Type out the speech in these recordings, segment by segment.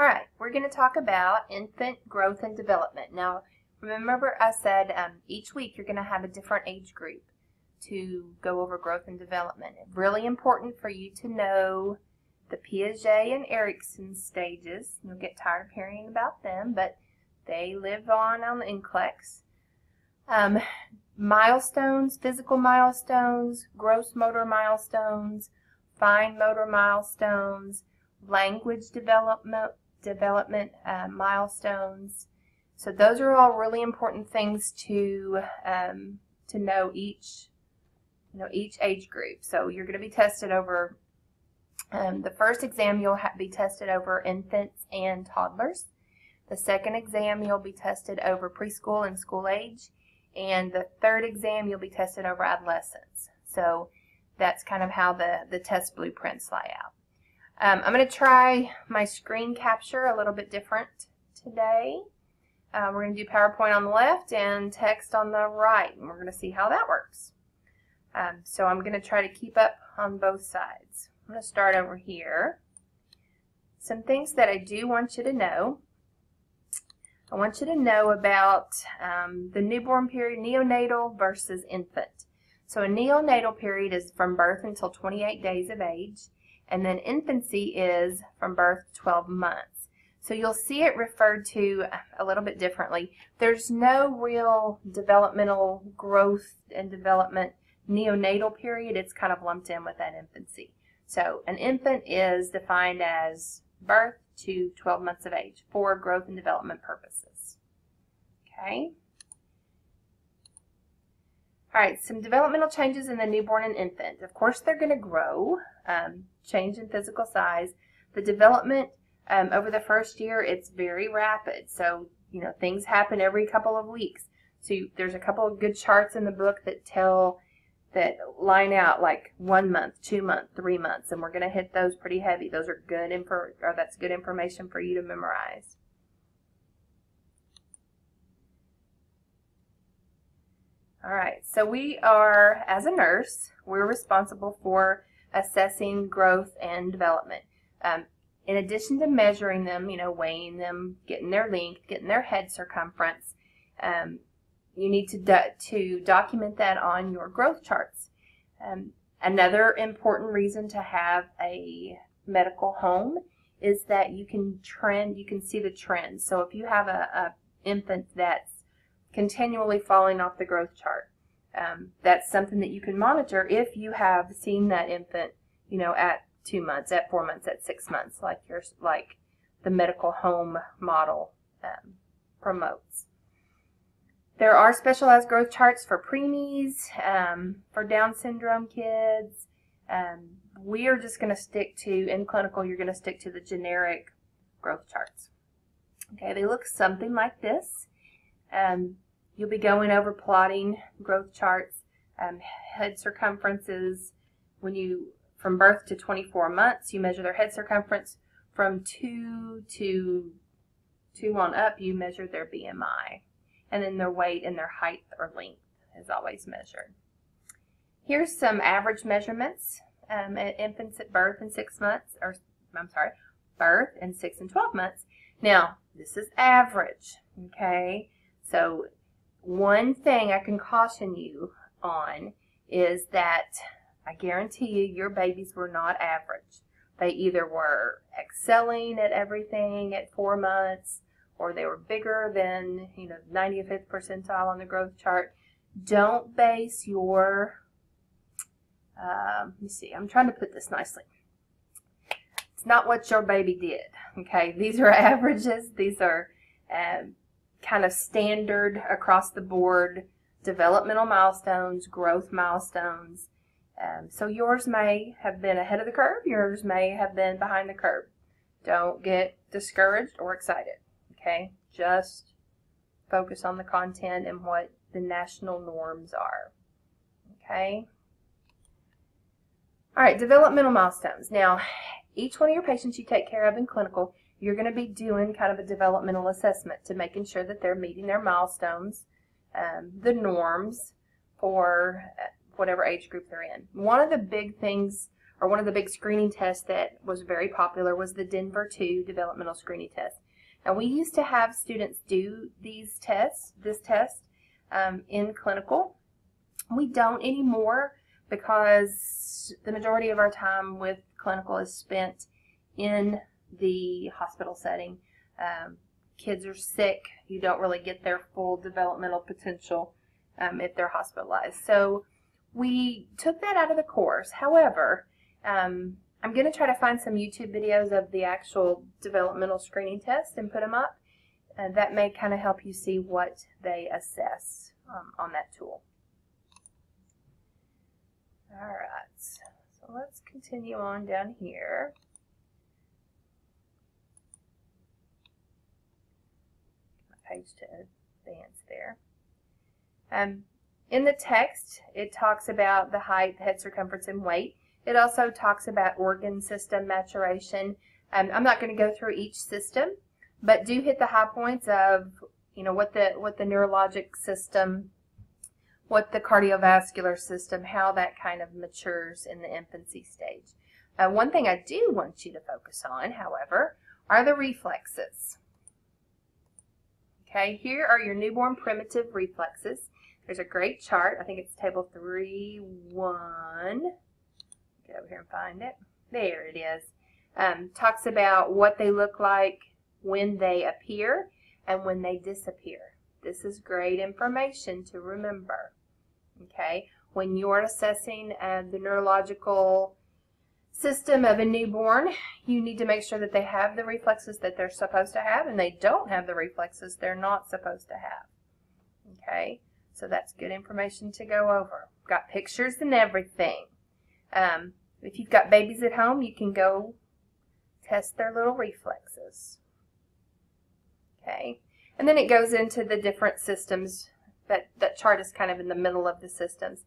Alright, we're going to talk about infant growth and development. Now, remember I said each week you're going to have a different age group to go over growth and development. It's really important for you to know the Piaget and Erikson stages. You'll get tired of hearing about them, but they live on the NCLEX. Milestones, physical milestones, gross motor milestones, fine motor milestones, language development milestones. So those are all really important things to know each age group. So you're going to be tested over the first exam. You'll be tested over infants and toddlers. The second exam you'll be tested over preschool and school age, and the third exam you'll be tested over adolescents. So that's kind of how the test blueprints lie out. I'm going to try my screen capture a little bit different today. We're going to do PowerPoint on the left and text on the right, and we're going to see how that works. So I'm going to try to keep up on both sides. I'm going to start over here. Some things that I do want you to know. I want you to know about the newborn period, neonatal versus infant. So a neonatal period is from birth until 28 days of age. And then infancy is from birth to 12 months. So you'll see it referred to a little bit differently. There's no real developmental growth and development neonatal period. It's kind of lumped in with that infancy. So an infant is defined as birth to 12 months of age for growth and development purposes. Okay. All right, some developmental changes in the newborn and infant. Of course, they're going to grow, change in physical size. The development over the first year, it's very rapid. So, things happen every couple of weeks. So there's a couple of good charts in the book that line out like 1 month, 2 months, 3 months, and we're going to hit those pretty heavy. Those are good that's good information for you to memorize. All right, so we are, as a nurse, we're responsible for assessing growth and development. In addition to measuring them, weighing them, getting their length, getting their head circumference, you need to document that on your growth charts. Another important reason to have a medical home is that you can see the trends. So if you have a infant that's continually falling off the growth chart, that's something that you can monitor if you have seen that infant, at 2 months, at 4 months, at 6 months, like the medical home model promotes. There are specialized growth charts for preemies, for Down syndrome kids. We are just going to stick to, in clinical, you're going to stick to the generic growth charts. Okay, they look something like this. You'll be going over plotting growth charts, head circumferences. From birth to 24 months, you measure their head circumference. From 2 on up, you measure their BMI. And then their weight and their height or length is always measured. Here's some average measurements at infants at birth and 6 months, birth and 6 and 12 months. Now, this is average, okay? So one thing I can caution you on is that I guarantee you your babies were not average. They either were excelling at everything at 4 months, or they were bigger than 95th percentile on the growth chart. Don't base your, let me see, I'm trying to put this nicely. It's not what your baby did, okay? These are averages. These are kind of standard across the board developmental milestones, growth milestones. So yours may have been ahead of the curve. Yours may have been behind the curve. Don't get discouraged or excited, okay? Just focus on the content and what the national norms are, okay? All right, developmental milestones. Now, each one of your patients you take care of in clinical, you're going to be doing kind of a developmental assessment to making sure that they're meeting their milestones, the norms for whatever age group they're in. One of the big things or one of the big screening tests that was very popular was the Denver 2 developmental screening test. And we used to have students do this test in clinical. We don't anymore because the majority of our time with clinical is spent in the hospital setting. Kids are sick. You don't really get their full developmental potential if they're hospitalized. So we took that out of the course. However, I'm going to try to find some YouTube videos of the actual developmental screening test and put them up. That may kind of help you see what they assess on that tool. All right, so let's continue on down here. My page to advance there. In the text, it talks about the height, head circumference, and weight. It also talks about organ system maturation. I'm not going to go through each system, but do hit the high points of, you know, what the neurologic system, what the cardiovascular system, how that kind of matures in the infancy stage. One thing I do want you to focus on, however, are the reflexes. Okay, here are your newborn primitive reflexes. There's a great chart. I think it's table 3.1. Get over here and find it. There it is. Talks about what they look like when they appear and when they disappear. This is great information to remember. Okay, when you're assessing the neurological system of a newborn, you need to make sure that they have the reflexes that they're supposed to have, and they don't have the reflexes they're not supposed to have. Okay, so that's good information to go over. Got pictures and everything. If you've got babies at home, you can go test their little reflexes. Okay, and then it goes into the different systems. That chart is kind of in the middle of the systems.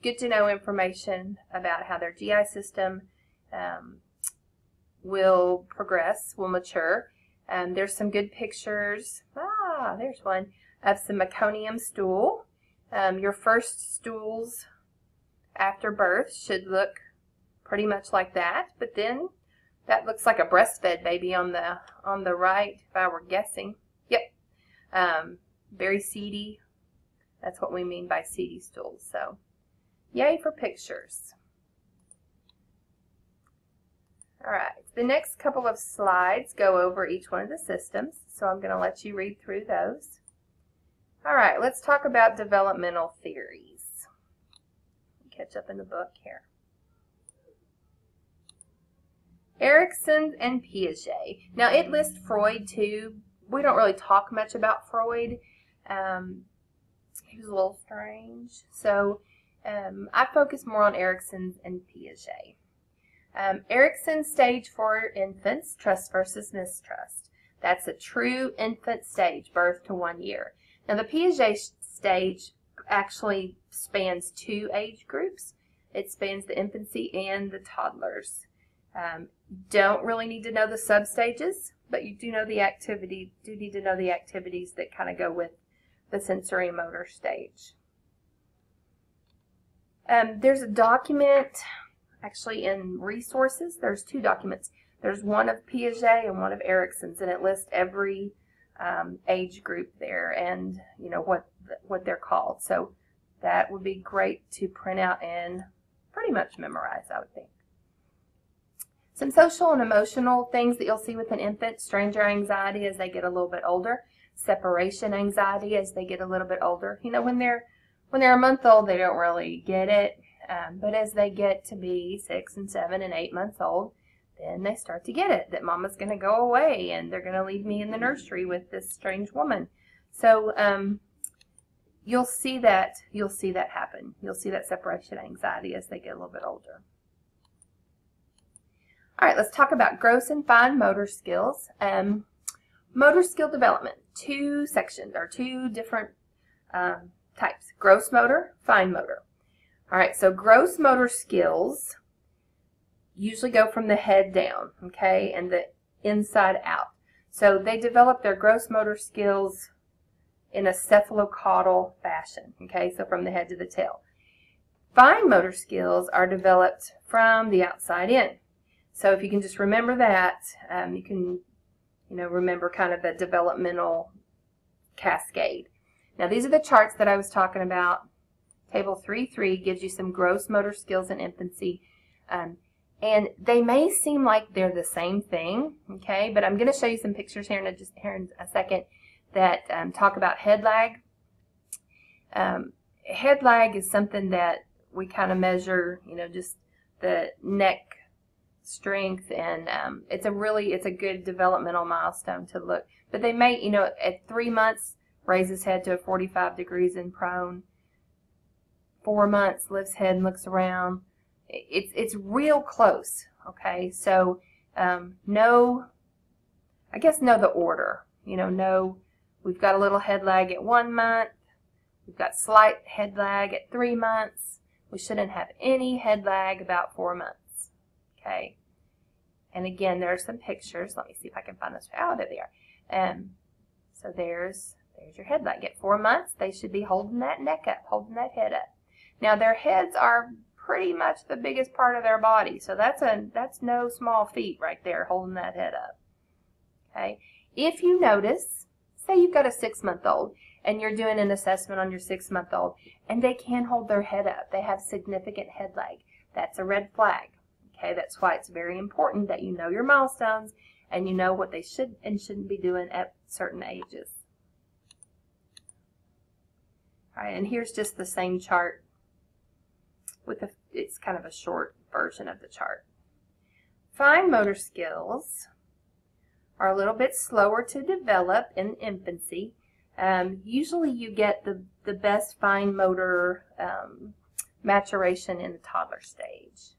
Good to know information about how their GI system will progress, will mature. There's some good pictures. There's one of some meconium stool. Your first stools after birth should look pretty much like that, but then that looks like a breastfed baby on the right, if I were guessing. Yep. Very seedy. That's what we mean by seedy stools. So, yay for pictures. All right, the next couple of slides go over each one of the systems, so I'm going to let you read through those. All right, let's talk about developmental theories. Catch up in the book here. Erikson and Piaget. Now, it lists Freud too. We don't really talk much about Freud. He was a little strange. So I focus more on Erikson and Piaget. Erikson Stage for infants, trust versus mistrust. That's a true infant stage, birth to 1 year. Now the Piaget stage actually spans 2 age groups. It spans the infancy and the toddlers. Don't really need to know the substages, but you do know the activity. Do need to know the activities that kind of go with the sensory motor stage. There's a document actually in resources. There's 2 documents. There's one of Piaget and one of Erikson's, and it lists every age group there and you know what they're called. So that would be great to print out and pretty much memorize, I would think. Some social and emotional things that you'll see with an infant: stranger anxiety as they get a little bit older, separation anxiety as they get a little bit older. You know, when they're a month old, they don't really get it, but as they get to be 6 and 7 and 8 months old, then they start to get it, that mama's going to go away and they're going to leave me in the nursery with this strange woman. So you'll see that happen. You'll see that separation anxiety as they get a little bit older. All right, let's talk about gross and fine motor skills. Motor skill development, 2 sections, or 2 different types: gross motor, fine motor. All right, so gross motor skills usually go from the head down, okay, and the inside out. So they develop their gross motor skills in a cephalocaudal fashion, okay, so from the head to the tail. Fine motor skills are developed from the outside in. So if you can just remember that, you can remember kind of the developmental cascade. Now these are the charts that I was talking about. Table 3.3 gives you some gross motor skills in infancy. And they may seem like they're the same thing, okay? But I'm going to show you some pictures here in a second that talk about head lag. Head lag is something that we kind of measure, just the neck strength, and it's a good developmental milestone to look. But they may, at 3 months, raise his head to a 45 degrees in prone. 4 months, lifts head and looks around. It's real close, okay? So know the order. Know we've got a little head lag at 1 month. We've got slight head lag at 3 months. We shouldn't have any head lag about 4 months, okay? And again, there are some pictures. Let me see if I can find this. Oh, there they are. So there's your head lag. At 4 months, they should be holding that neck up, holding that head up. Now their heads are pretty much the biggest part of their body, so that's no small feat right there, holding that head up. Okay. If you notice, say you've got a 6-month-old and you're doing an assessment on your 6-month-old, and they can't hold their head up, they have significant head lag, that's a red flag. Okay, that's why it's very important that you know your milestones and you know what they should and shouldn't be doing at certain ages. All right, and here's just the same chart it's kind of a short version of the chart. Fine motor skills are a little bit slower to develop in infancy. Usually you get the best fine motor maturation in the toddler stage.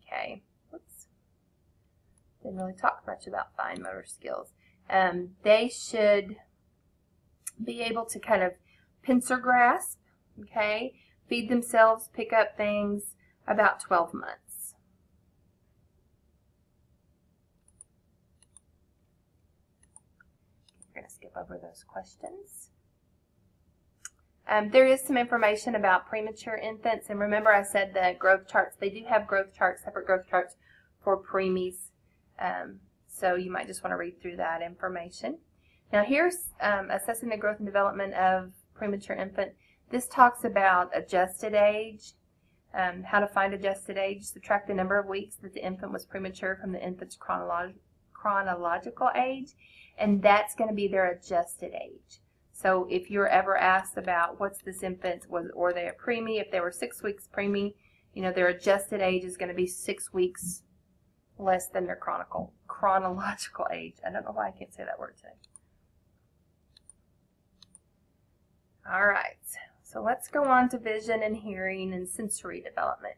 Okay, oops. Didn't really talk much about fine motor skills. They should be able to kind of pincer grasp, okay, feed themselves, pick up things about 12 months. We're going to skip over those questions. There is some information about premature infants, and remember I said the growth charts, they do have growth charts, separate growth charts for preemies, so you might just want to read through that information. Now here's assessing the growth and development of premature infant. This talks about adjusted age, how to find adjusted age, subtract the number of weeks that the infant was premature from the infant's chronological age, and that's going to be their adjusted age. So if you're ever asked about what's this infant, or they a preemie, if they were 6 weeks preemie, their adjusted age is going to be 6 weeks less than their chronological age. I don't know why I can't say that word today. All right, so let's go on to vision and hearing and sensory development.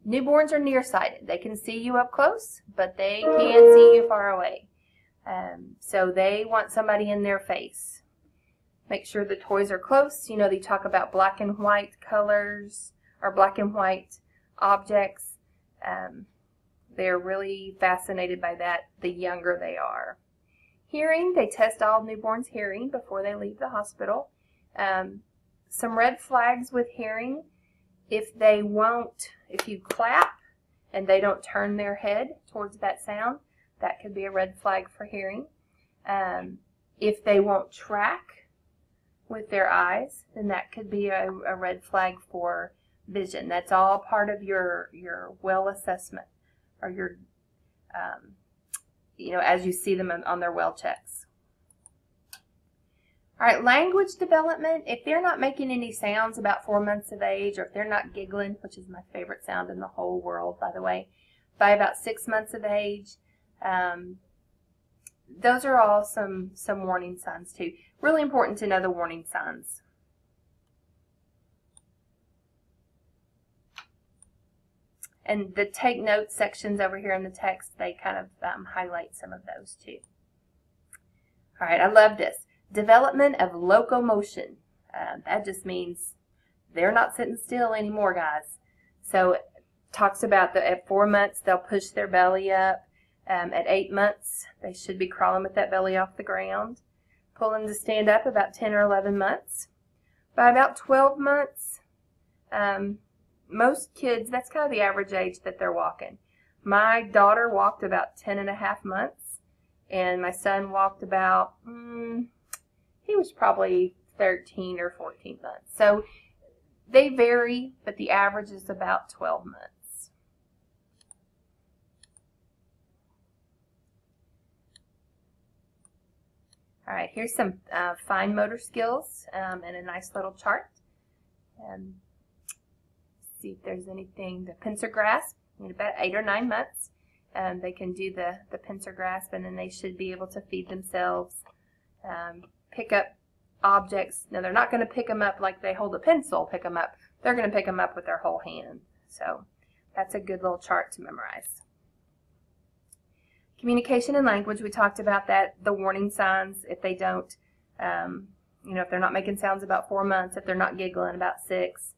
Newborns are nearsighted. They can see you up close, but they can't see you far away. So they want somebody in their face. Make sure the toys are close. They talk about black and white colors or black and white objects. They're really fascinated by that the younger they are. Hearing, they test all newborns' hearing before they leave the hospital. Some red flags with hearing: if you clap and they don't turn their head towards that sound, that could be a red flag for hearing. If they won't track with their eyes, then that could be a red flag for vision. That's all part of your well assessment, or your as you see them on their well checks. All right, language development. If they're not making any sounds about 4 months of age, or if they're not giggling, which is my favorite sound in the whole world, by the way, by about 6 months of age, those are all some warning signs too. Really important to know the warning signs. And the take notes sections over here in the text, they kind of highlight some of those too. All right, I love this. Development of locomotion. That just means they're not sitting still anymore, guys. So it talks about at 4 months, they'll push their belly up. At 8 months, they should be crawling with that belly off the ground. Pulling to stand up about 10 or 11 months. By about 12 months, Most kids, that's kind of the average age that they're walking. My daughter walked about 10.5 months, and my son walked about, he was probably 13 or 14 months. So they vary, but the average is about 12 months. All right, here's some fine motor skills and a nice little chart. See if there's anything. The pincer grasp, about 8 or 9 months. They can do the pincer grasp, and then they should be able to feed themselves, pick up objects. Now, they're not going to pick them up like they hold a pencil, pick them up. They're going to pick them up with their whole hand. So that's a good little chart to memorize. Communication and language, we talked about that, the warning signs if they don't, if they're not making sounds about 4 months, if they're not giggling about 6,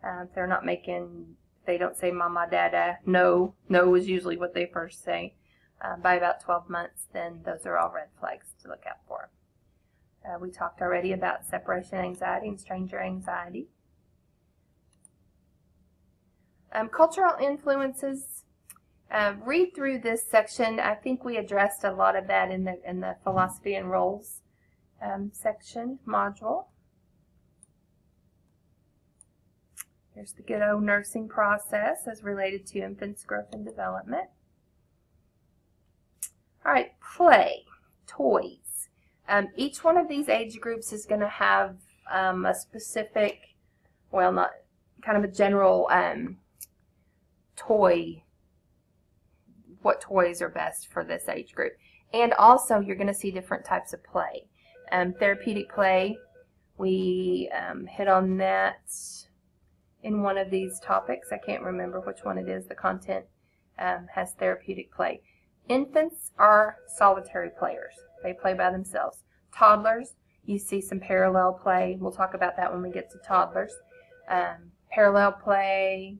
if they're not making, they don't say mama, dada, no is usually what they first say. By about 12 months, then those are all red flags to look out for. We talked already about separation anxiety and stranger anxiety. Cultural influences. Read through this section. I think we addressed a lot of that in the philosophy and roles section module. Here's the good old nursing process as related to infants' growth and development. All right, play, toys. Each one of these age groups is going to have a specific, well, not kind of a general toy. What toys are best for this age group. And also you're going to see different types of play. Therapeutic play, we hit on that in one of these topics. I can't remember which one it is. The content has therapeutic play. Infants are solitary players. They play by themselves. Toddlers, you see some parallel play. We'll talk about that when we get to toddlers. Parallel play,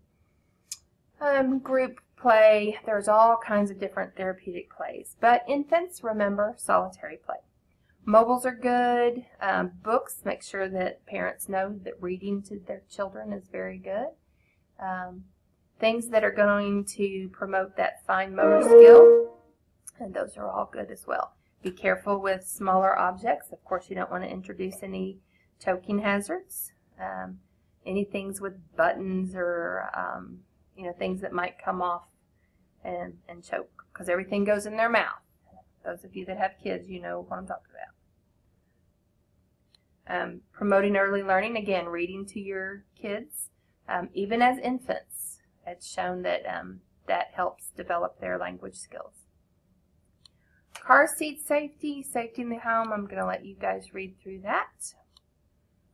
group play, there's all kinds of different therapeutic plays. But infants, remember, solitary play. Mobiles are good. Books, make sure that parents know that reading to their children is very good. Things that are going to promote that fine motor skill, and those are all good as well. Be careful with smaller objects. Of course, you don't want to introduce any choking hazards. Any things with buttons or things that might come off and choke, because everything goes in their mouth. Those of you that have kids, you know what I'm talking about. Promoting early learning, again, reading to your kids, even as infants. It's shown that that helps develop their language skills. Car seat safety, safety in the home, I'm going to let you guys read through that.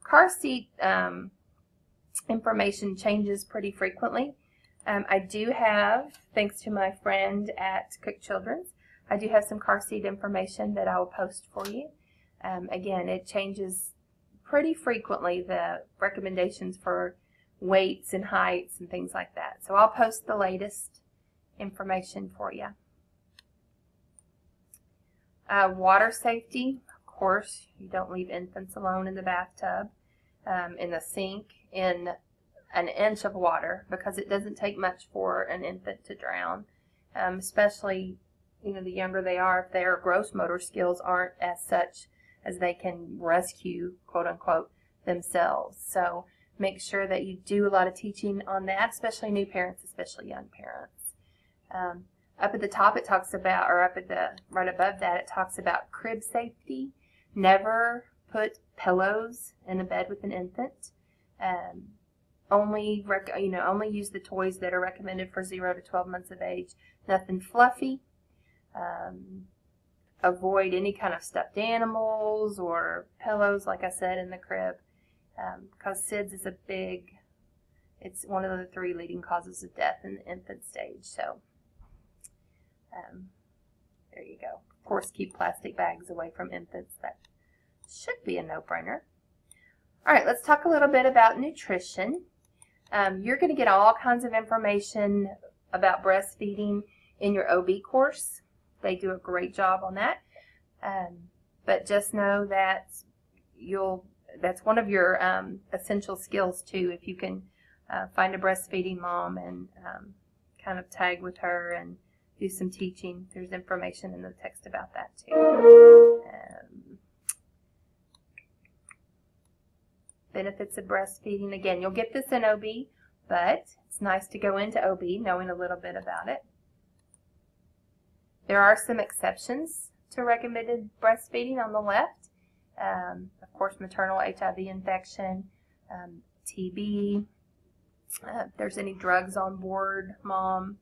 Car seat information changes pretty frequently. I do have, thanks to my friend at Cook Children's, I do have some car seat information that I will post for you. Again, it changes pretty frequently, the recommendations for weights and heights and things like that. So I'll post the latest information for you. Water safety, of course, you don't leave infants alone in the bathtub, in the sink, in an inch of water, because it doesn't take much for an infant to drown, especially the younger they are, if their gross motor skills aren't as such as they can rescue, quote unquote, themselves. So make sure that you do a lot of teaching on that, especially new parents, especially young parents. Up at the top it talks about, or up at the right above that, it talks about crib safety. Never put pillows in a bed with an infant. Only use the toys that are recommended for 0 to 12 months of age. Nothing fluffy. Avoid any kind of stuffed animals or pillows, like I said, in the crib, because SIDS is it's one of the 3 leading causes of death in the infant stage. So there you go. Of course, keep plastic bags away from infants. That should be a no-brainer. All right, let's talk a little bit about nutrition. You're going to get all kinds of information about breastfeeding in your OB course. They do a great job on that. But just know that that's one of your essential skills too. If you can find a breastfeeding mom and kind of tag with her and do some teaching. There's information in the text about that too. Benefits of breastfeeding. Again, you'll get this in OB, but it's nice to go into OB knowing a little bit about it. There are some exceptions to recommended breastfeeding on the left. Of course, maternal HIV infection, TB, if there's any drugs on board, mom.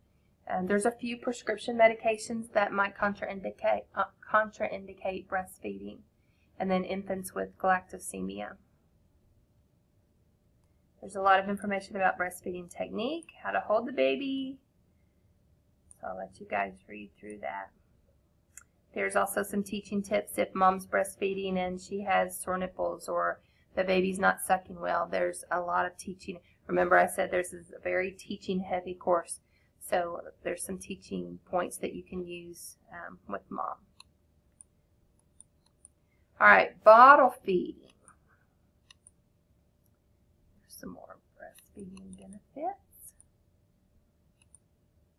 There's a few prescription medications that might contraindicate breastfeeding, and then infants with galactosemia. There's a lot of information about breastfeeding technique, how to hold the baby, so I'll let you guys read through that. There's also some teaching tips if mom's breastfeeding and she has sore nipples or the baby's not sucking well. There's a lot of teaching. Remember I said this is a very teaching heavy course, so there's some teaching points that you can use with mom. All right, bottle feeding. Some more breastfeeding benefits.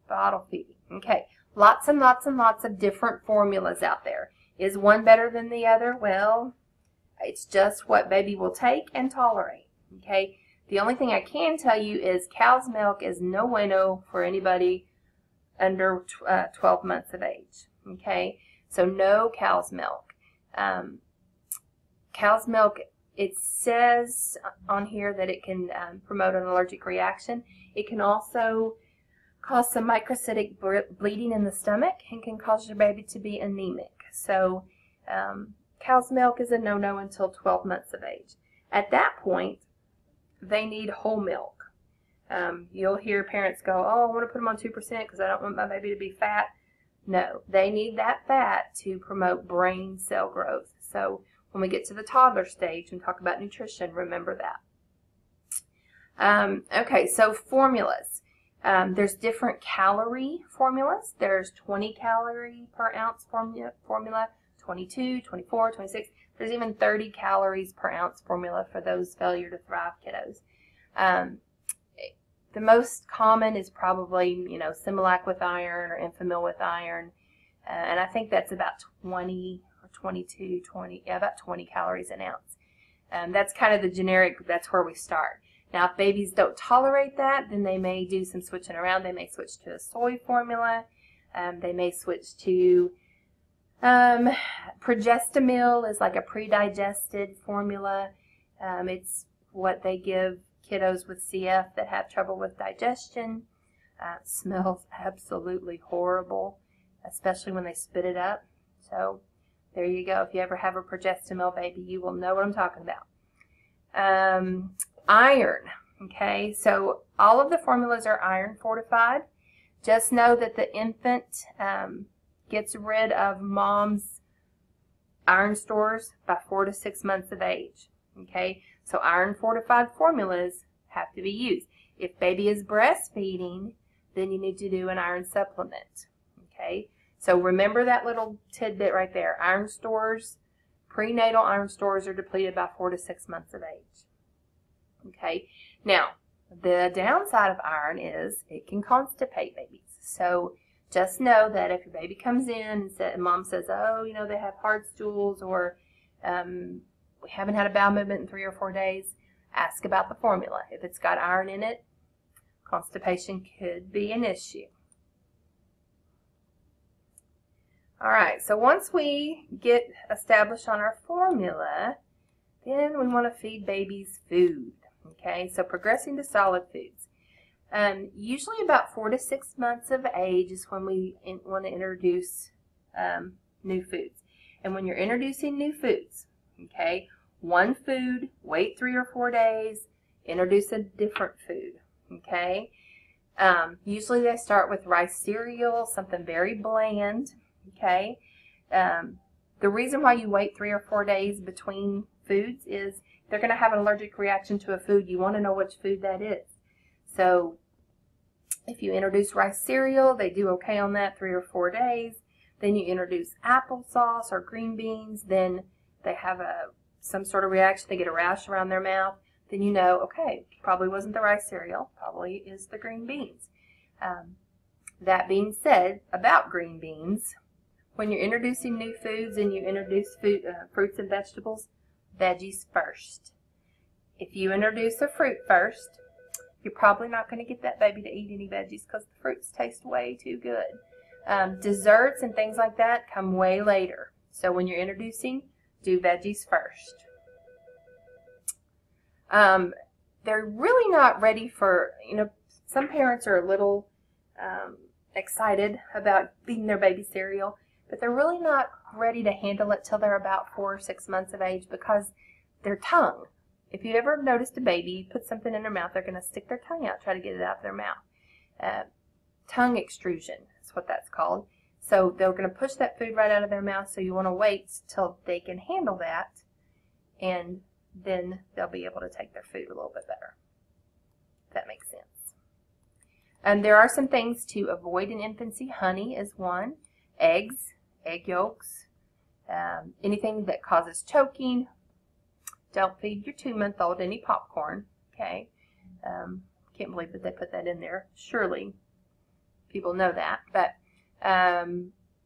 Bottle feeding. Okay, lots and lots and lots of different formulas out there. Is one better than the other? Well, it's just what baby will take and tolerate. Okay, the only thing I can tell you is cow's milk is no bueno for anybody under 12 months of age. Okay, so no cow's milk. Cow's milk, it says on here that it can promote an allergic reaction. It can also cause some microcytic bleeding in the stomach and can cause your baby to be anemic. So cow's milk is a no-no until 12 months of age. At that point, they need whole milk. You'll hear parents go, oh, I want to put them on 2% because I don't want my baby to be fat. No, they need that fat to promote brain cell growth. So when we get to the toddler stage and talk about nutrition, remember that. Okay, so formulas. There's different calorie formulas. There's 20 calorie per ounce formula, 22, 24, 26. There's even 30 calories per ounce formula for those failure to thrive kiddos. The most common is probably, Similac with iron or Enfamil with iron. And I think that's about 20 or 22, 20, yeah, about 20 calories an ounce. That's kind of the generic, that's where we start. Now, if babies don't tolerate that, then they may do some switching around. They may switch to a soy formula. They may switch to Progestamil is like a pre-digested formula. It's what they give kiddos with CF that have trouble with digestion. It smells absolutely horrible, especially when they spit it up. So there you go. If you ever have a Progestamil baby, you will know what I'm talking about. Iron. Okay, so all of the formulas are iron fortified. Just know that the infant gets rid of mom's iron stores by 4 to 6 months of age. Okay, so iron fortified formulas have to be used. If baby is breastfeeding, then you need to do an iron supplement. Okay, so remember that little tidbit right there. Iron stores, prenatal iron stores are depleted by 4 to 6 months of age. Okay, now the downside of iron is it can constipate babies. So just know that if your baby comes in and mom says, oh, they have hard stools or we haven't had a bowel movement in 3 or 4 days, ask about the formula. If it's got iron in it, constipation could be an issue. All right, so once we get established on our formula, then we want to feed babies food. Okay, so progressing to solid foods. Usually about 4 to 6 months of age is when we want to introduce new foods. And when you're introducing new foods, okay, one food, wait 3 or 4 days, introduce a different food, okay. Usually they start with rice cereal, something very bland, okay. The reason why you wait 3 or 4 days between foods is they're going to have an allergic reaction to a food. You want to know which food that is. So if you introduce rice cereal, they do okay on that 3 or 4 days. Then you introduce applesauce or green beans, then they have some sort of reaction. They get a rash around their mouth. then you know, okay, probably wasn't the rice cereal, probably is the green beans. That being said, about green beans, when you're introducing new foods and you introduce fruits and vegetables, veggies first. If you introduce a fruit first, you're probably not going to get that baby to eat any veggies because the fruits taste way too good. Desserts and things like that come way later. So when you're introducing, do veggies first. They're really not ready for, some parents are a little excited about feeding their baby cereal, but they're really not ready to handle it till they're about 4 or 6 months of age because their tongue, if you've ever noticed a baby put something in their mouth, they're going to stick their tongue out, try to get it out of their mouth. Tongue extrusion is what that's called. So they're going to push that food right out of their mouth, so you want to wait till they can handle that, and then they'll be able to take their food a little bit better. If that makes sense. And there are some things to avoid in infancy. Honey is one. Eggs, egg yolks, anything that causes choking. Don't feed your 2-month-old any popcorn. Okay. Can't believe that they put that in there. Surely people know that. But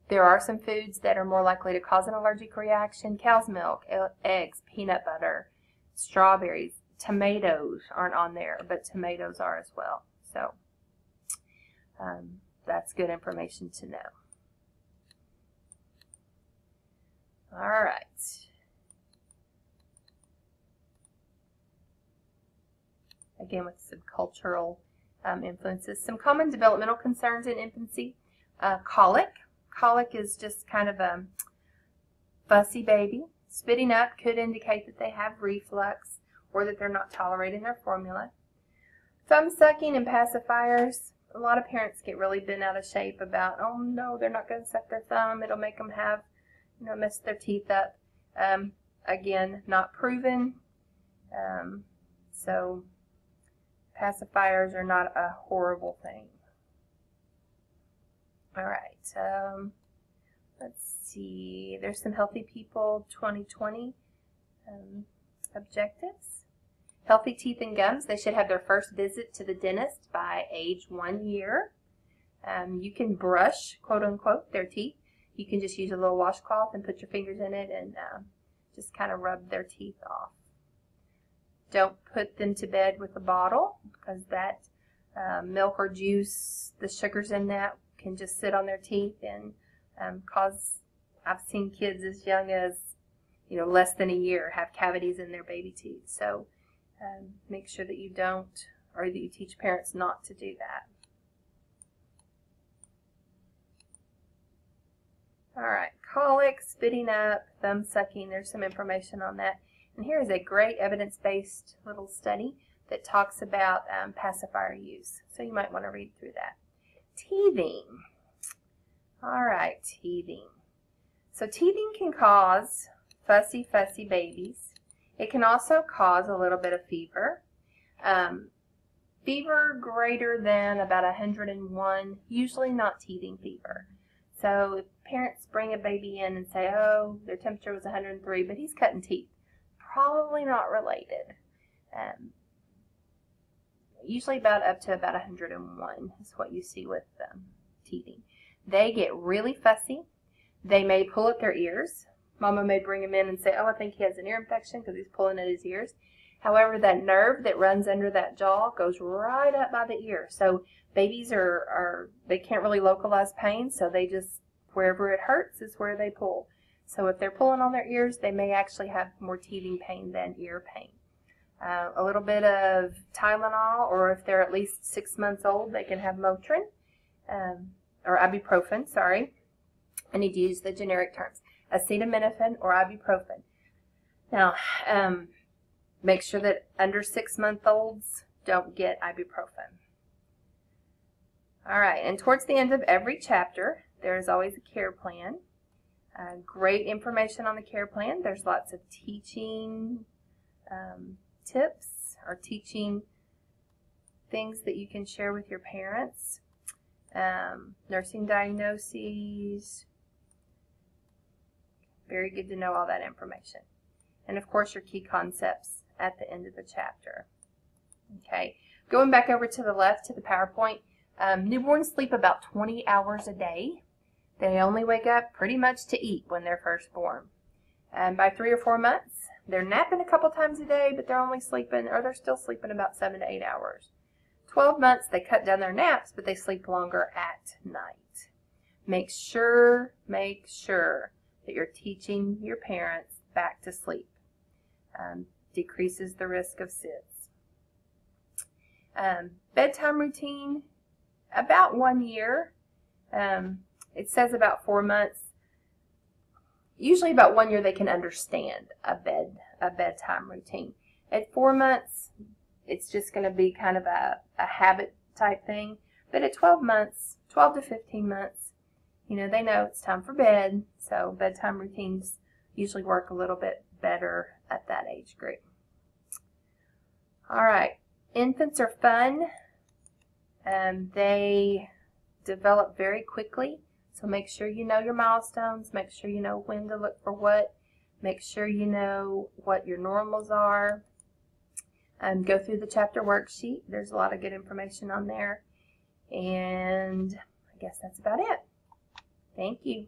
there are some foods that are more likely to cause an allergic reaction. Cow's milk, eggs, peanut butter, strawberries, tomatoes aren't on there, but tomatoes are as well. So that's good information to know. All right. Again, with some cultural influences. Some common developmental concerns in infancy. Colic. Colic is just kind of a fussy baby. Spitting up could indicate that they have reflux or that they're not tolerating their formula. Thumb sucking and pacifiers. A lot of parents get really bent out of shape about, oh no, they're not going to suck their thumb. It'll make them have, mess their teeth up. Again, not proven. So pacifiers are not a horrible thing. All right. Let's see. There's some Healthy People 2020 objectives. Healthy teeth and gums. They should have their first visit to the dentist by age 1 year. You can brush, quote unquote, their teeth. You can just use a little washcloth and put your fingers in it and just kind of rub their teeth off. Don't put them to bed with a bottle because that milk or juice, the sugars in that can just sit on their teeth and cause, I've seen kids as young as, less than a year have cavities in their baby teeth. So make sure that you don't, or that you teach parents not to do that. All right, colic, spitting up, thumb sucking, there's some information on that. And here is a great evidence-based little study that talks about pacifier use. So you might want to read through that. Teething. All right, teething. So teething can cause fussy babies. It can also cause a little bit of fever. Fever greater than about 101, usually not teething fever. So if parents bring a baby in and say, oh, their temperature was 103, but he's cutting teeth, probably not related. Usually up to about 101 is what you see with teething. They get really fussy. They may pull at their ears. Mama may bring him in and say, oh, I think he has an ear infection because he's pulling at his ears. However, that nerve that runs under that jaw goes right up by the ear. So babies they can't really localize pain, so they just, wherever it hurts is where they pull. So if they're pulling on their ears, they may actually have more teething pain than ear pain. A little bit of Tylenol, or if they're at least 6 months old, they can have Motrin, or ibuprofen, sorry. I need to use the generic terms. Acetaminophen or ibuprofen. Now, make sure that under 6-month-olds don't get ibuprofen. All right, and towards the end of every chapter, there is always a care plan. Great information on the care plan. There's lots of teaching tips or teaching things that you can share with your parents. Nursing diagnoses. Very good to know all that information. And of course your key concepts at the end of the chapter. Okay, going back over to the left to the PowerPoint, newborns sleep about 20 hours a day. They only wake up pretty much to eat when they're first born. By 3 or 4 months, they're napping a couple times a day, but they're only sleeping, or they're still sleeping about 7 to 8 hours. 12 months, they cut down their naps, but they sleep longer at night. Make sure that you're teaching your parents back to sleep. Decreases the risk of SIDS. Bedtime routine, about 1 year. It says about 4 months. Usually about 1 year they can understand a bedtime routine. At 4 months, it's just going to be kind of a habit type thing. But at 12 months, 12 to 15 months, you know, they know it's time for bed. So bedtime routines usually work a little bit better at that age group. All right, infants are fun. They develop very quickly. So make sure you know your milestones. Make sure you know when to look for what. Make sure you know what your normals are. Go through the chapter worksheet. There's a lot of good information on there. And I guess that's about it. Thank you.